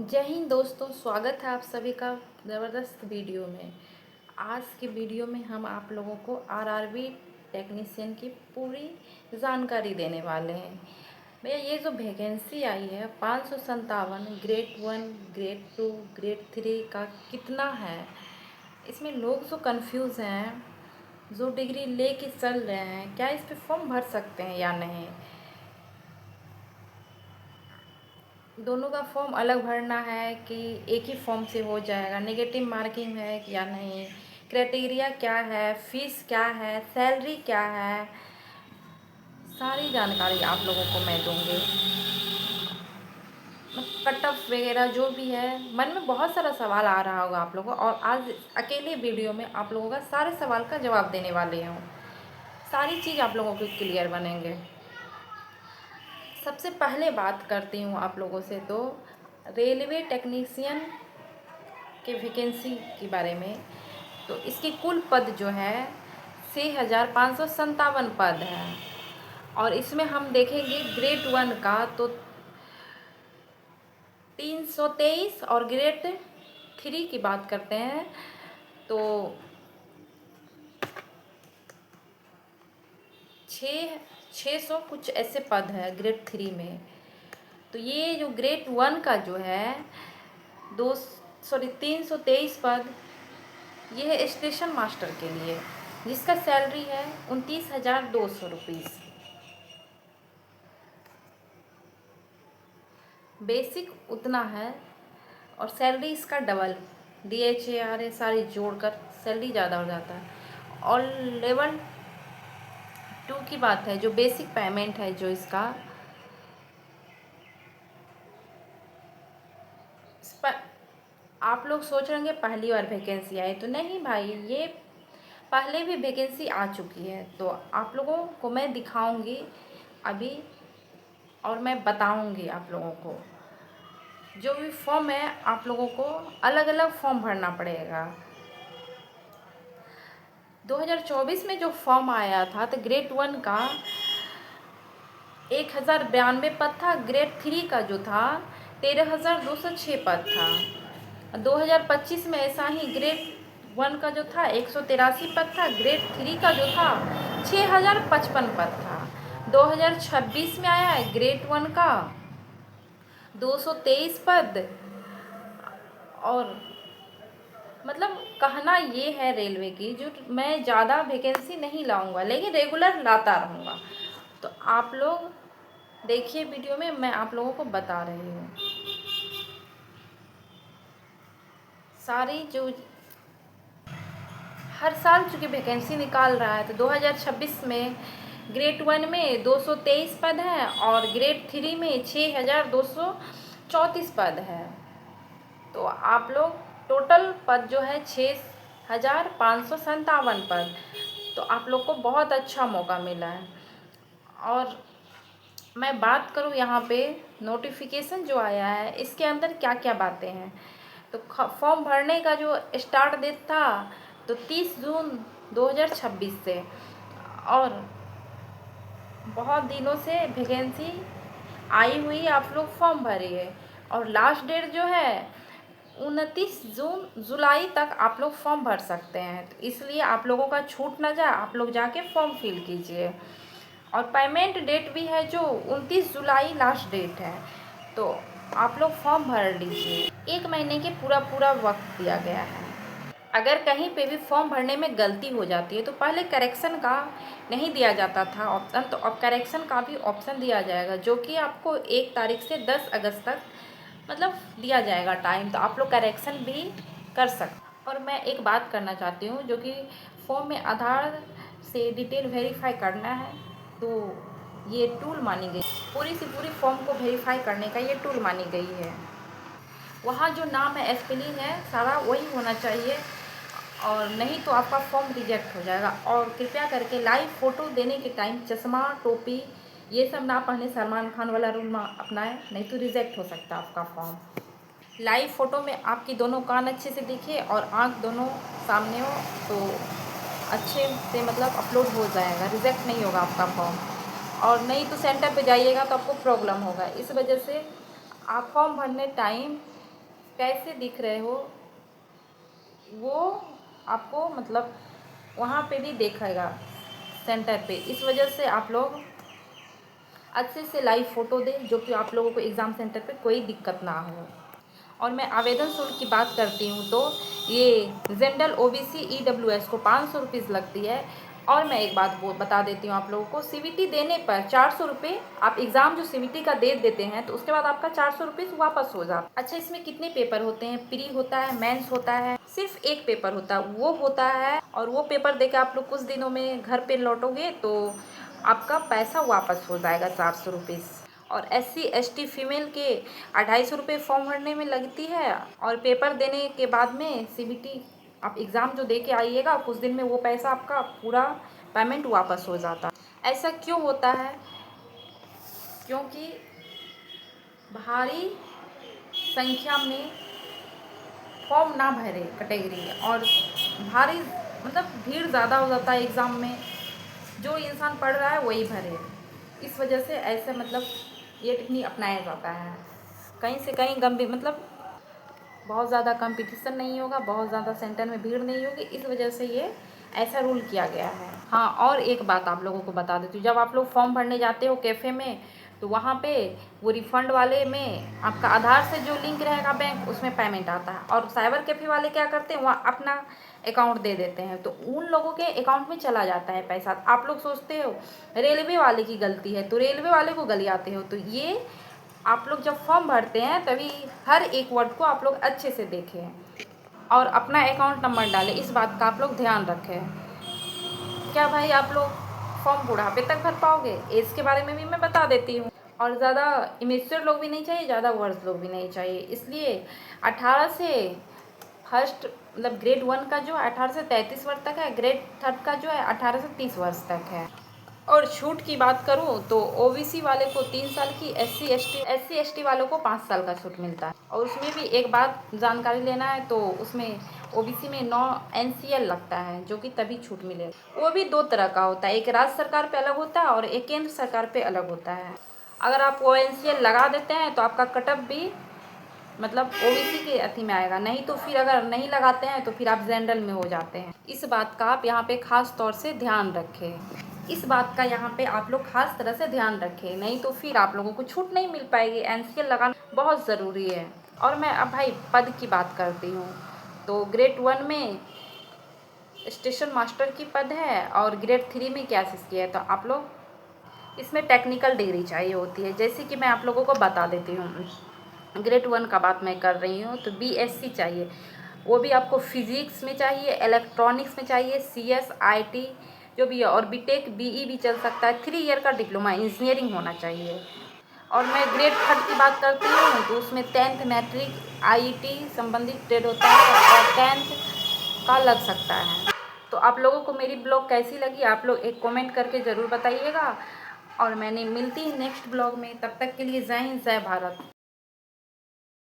जय हिंद दोस्तों, स्वागत है आप सभी का ज़बरदस्त वीडियो में। आज के वीडियो में हम आप लोगों को आरआरबी टेक्नीशियन की पूरी जानकारी देने वाले हैं। भैया ये जो वैकेंसी आई है 557 ग्रेड 1, ग्रेड 2, ग्रेड 3 का कितना है, इसमें लोग जो कंफ्यूज हैं, जो डिग्री ले के चल रहे हैं, क्या इस पर फॉर्म भर सकते हैं या नहीं। दोनों का फॉर्म अलग भरना है कि एक ही फॉर्म से हो जाएगा, नेगेटिव मार्किंग है या नहीं, क्राइटेरिया क्या है, फीस क्या है, सैलरी क्या है, सारी जानकारी आप लोगों को मैं दूंगी। कट ऑफ वगैरह जो भी है, मन में बहुत सारा सवाल आ रहा होगा आप लोगों को, और आज अकेले वीडियो में आप लोगों का सारे सवाल का जवाब देने वाले हूँ। सारी चीज़ आप लोगों के क्लियर बनेंगे। सबसे पहले बात करती हूँ आप लोगों से, तो रेलवे टेक्नीशियन के वैकेंसी के बारे में। तो इसकी कुल पद जो है 6,557 पद है, और इसमें हम देखेंगे ग्रेड 1 का तो 323, और ग्रेड 3 की बात करते हैं तो 600 कुछ ऐसे पद है ग्रेड 3 में। तो ये जो ग्रेड 1 का जो है 323 पद, ये है स्टेशन मास्टर के लिए, जिसका सैलरी है 29,200 रुपीज़। बेसिक उतना है, और सैलरी इसका डबल, DHA सारी जोड़कर सैलरी ज़्यादा हो जाता है। और लेवल 2 की बात है, जो बेसिक पेमेंट है जो इसका, इस पर आप लोग सोच रहे होंगे पहली बार वैकेंसी आई, तो नहीं भाई, ये पहले भी वैकेंसी आ चुकी है। तो आप लोगों को मैं दिखाऊंगी अभी, और मैं बताऊंगी आप लोगों को। जो भी फॉर्म है आप लोगों को अलग अलग फॉर्म भरना पड़ेगा। 2024 में जो फॉर्म आया था तो ग्रेड 1 का 1092 पद था, ग्रेड 3 का जो था 13,206 पद था। 2025 में ऐसा ही ग्रेड 1 का जो था 183 पद था, ग्रेड 3 का जो था 6,055 पद था। 2026 में आया है ग्रेड 1 का 223 पद। और मतलब कहना ये है रेलवे की, जो मैं ज़्यादा वैकेंसी नहीं लाऊंगा, लेकिन रेगुलर लाता रहूँगा। तो आप लोग देखिए वीडियो में, मैं आप लोगों को बता रही हूँ सारी जो हर साल चूँकि वैकेंसी निकाल रहा है। तो 2026 में ग्रेड 1 में 223 पद है, और ग्रेड 3 में 6,234 पद है। तो आप लोग टोटल पद जो है 6,557 पद। तो आप लोग को बहुत अच्छा मौका मिला है। और मैं बात करूँ यहाँ पे नोटिफिकेशन जो आया है, इसके अंदर क्या क्या बातें हैं। तो फॉर्म भरने का जो स्टार्ट डेट था तो 30 जून 2026 से, और बहुत दिनों से वैकेंसी आई हुई, आप लोग फॉर्म भरिए। और लास्ट डेट जो है 29 जुलाई तक आप लोग फॉर्म भर सकते हैं। तो इसलिए आप लोगों का छूट ना जाए, आप लोग जाके फॉर्म फिल कीजिए। और पेमेंट डेट भी है जो 29 जुलाई लास्ट डेट है। तो आप लोग फॉर्म भर लीजिए। 1 महीने के पूरा वक्त दिया गया है। अगर कहीं पे भी फॉर्म भरने में गलती हो जाती है तो पहले करेक्शन का नहीं दिया जाता था ऑप्शन, तो अब करेक्शन का भी ऑप्शन दिया जाएगा, जो कि आपको 1 तारीख से 10 अगस्त तक मतलब दिया जाएगा टाइम। तो आप लोग करेक्शन भी कर सकते। और मैं एक बात करना चाहती हूँ, जो कि फॉर्म में आधार से डिटेल वेरीफाई करना है, तो ये टूल मानी गई, पूरी से पूरी फॉर्म को वेरीफाई करने का ये टूल मानी गई है। वहाँ जो नाम है, स्पेलिंग है, सारा वही होना चाहिए, और नहीं तो आपका फॉर्म रिजेक्ट हो जाएगा। और कृपया करके लाइव फ़ोटो देने के टाइम चश्मा, टोपी ये सब ना पहने, सलमान खान वाला रूल ना अपनाएं, नहीं तो रिजेक्ट हो सकता है आपका फॉर्म। लाइव फ़ोटो में आपकी दोनों कान अच्छे से दिखे और आँख दोनों सामने हो, तो अच्छे से मतलब अपलोड हो जाएगा, रिजेक्ट नहीं होगा आपका फॉर्म। और नहीं तो सेंटर पे जाइएगा तो आपको प्रॉब्लम होगा। इस वजह से आप फॉर्म भरने टाइम कैसे दिख रहे हो वो आपको मतलब वहाँ पे भी देखेगा सेंटर पे। इस वजह से आप लोग अच्छे से लाइव फ़ोटो दें, जो कि आप लोगों को एग्ज़ाम सेंटर पे कोई दिक्कत ना हो। और मैं आवेदन शुल्क की बात करती हूँ तो ये जनरल ओबीसी ईडब्ल्यूएस को 500 रुपीज़ लगती है। और मैं एक बात वो बता देती हूँ आप लोगों को, सीवीटी देने पर 400 रुपये आप एग्ज़ाम जो सीवीटी का दे देते हैं तो उसके बाद आपका 400 रुपीज़ वापस हो जाता है। अच्छा, इसमें कितने पेपर होते हैं? प्री होता है, मेंस होता है, सिर्फ एक पेपर होता है वो होता है। और वो पेपर दे के आप लोग कुछ दिनों में घर पे लौटोगे तो आपका पैसा वापस हो जाएगा 400 रुपीज़। और SC ST फीमेल के 250 रुपये फॉर्म भरने में लगती है। और पेपर देने के बाद में सीबीटी आप एग्ज़ाम जो दे के आइएगा कुछ दिन में वो पैसा आपका पूरा पेमेंट वापस हो जाता है। ऐसा क्यों होता है? क्योंकि भारी संख्या में फॉर्म ना भरे कैटेगरी और भारी मतलब भीड़ ज़्यादा हो जाता है एग्ज़ाम में, जो इंसान पढ़ रहा है वही भरे। इस वजह से ऐसे मतलब ये टेक्निक अपनाया जाता है। कहीं से कहीं गंभीर मतलब बहुत ज़्यादा कंपटीशन नहीं होगा, बहुत ज़्यादा सेंटर में भीड़ नहीं होगी, इस वजह से ये ऐसा रूल किया गया है। हाँ, और एक बात आप लोगों को बता देती हूँ, जब आप लोग फॉर्म भरने जाते हो कैफ़े में तो वहाँ पे वो रिफ़ंड वाले में आपका आधार से जो लिंक रहेगा बैंक उसमें पेमेंट आता है। और साइबर कैफ़े वाले क्या करते हैं, वहाँ अपना अकाउंट दे देते हैं तो उन लोगों के अकाउंट में चला जाता है पैसा। आप लोग सोचते हो रेलवे वाले की गलती है तो रेलवे वाले को गलियाते हो। तो ये आप लोग जब फॉर्म भरते हैं तभी हर एक वर्ड को आप लोग अच्छे से देखें और अपना अकाउंट नंबर डालें, इस बात का आप लोग ध्यान रखें। क्या भाई आप लोग फॉर्म बुढ़ापे तक भर पाओगे? एज के बारे में भी मैं बता देती हूँ। और ज़्यादा इमेच्योर लोग भी नहीं चाहिए, ज़्यादा वर्स लोग भी नहीं चाहिए, इसलिए 18 से फर्स्ट मतलब ग्रेड 1 का जो 18 से 33 वर्ष तक है, ग्रेड 3 का जो है 18 से 30 वर्ष तक है। और छूट की बात करूँ तो ओबीसी वाले को 3 साल की, एससी एसटी वालों को 5 साल का छूट मिलता है। और उसमें भी एक बात जानकारी लेना है तो उसमें ओबीसी में 9 NCL लगता है, जो कि तभी छूट मिलेगा। वो भी 2 तरह का होता है, एक राज्य सरकार पे अलग होता है और एक केंद्र सरकार पे अलग होता है। अगर आप वो NCL लगा देते हैं तो आपका कटअप भी मतलब ओबीसी के अथी में आएगा, नहीं तो फिर अगर नहीं लगाते हैं तो फिर आप जनरल में हो जाते हैं। इस बात का आप यहाँ पे ख़ास तौर से ध्यान रखें। इस बात का यहाँ पे आप लोग ख़ास तरह से ध्यान रखें, नहीं तो फिर आप लोगों को छूट नहीं मिल पाएगी। NCL लगाना बहुत ज़रूरी है। और मैं अब भाई पद की बात करती हूँ तो ग्रेड 1 में स्टेशन मास्टर की पद है और ग्रेड 3 में क्या चीज़ की है तो आप लोग इसमें टेक्निकल डिग्री चाहिए होती है। जैसे कि मैं आप लोगों को बता देती हूँ, ग्रेड 1 का बात मैं कर रही हूँ तो BSc चाहिए, वो भी आपको फिजिक्स में चाहिए, इलेक्ट्रॉनिक्स में चाहिए, CS IT जो भी है। और बीटेक BE भी चल सकता है, 3 ईयर का डिप्लोमा इंजीनियरिंग होना चाहिए। और मैं ग्रेड 3 की बात करती हूँ तो उसमें 10th मैट्रिक IET संबंधित ट्रेड होता है और 10th का लग सकता है। तो आप लोगों को मेरी ब्लॉग कैसी लगी आप लोग एक कमेंट करके ज़रूर बताइएगा। और मैंने मिलती है नेक्स्ट ब्लॉग में, तब तक के लिए जय हिंद जय भारत।